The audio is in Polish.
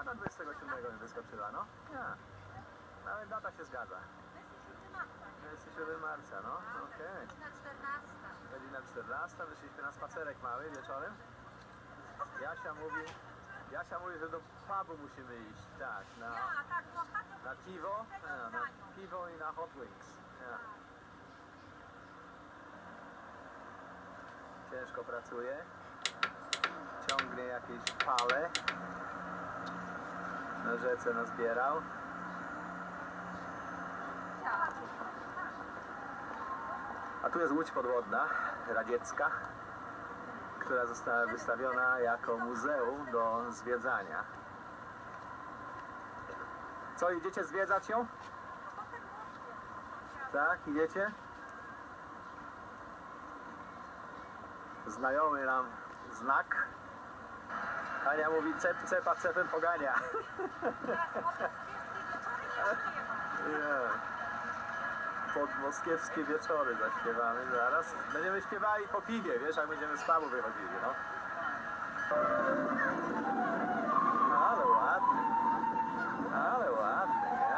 na 27 mi wyskoczyła, no. Ja. Nawet data się zgadza. 27 marca, no. Okej. Godzina 14, wyszliśmy na spacerek mały wieczorem. Jasia mówi, że do pubu musimy iść, tak, na piwo, na piwo i na hot wings. Ja. Ciężko pracuje, ciągnie jakieś pale, na rzece nazbierał. A tu jest łódź podwodna, radziecka, która została wystawiona jako muzeum do zwiedzania. Co, idziecie zwiedzać ją? Tak, idziecie? Znajomy nam znak. Ania mówi, cepa cepem pogania. Pod moskiewskie wieczory zaśpiewamy zaraz. Będziemy śpiewali po piwie, wiesz, jak będziemy z pubu wychodzili, no. Ale ładnie. Ale ładnie.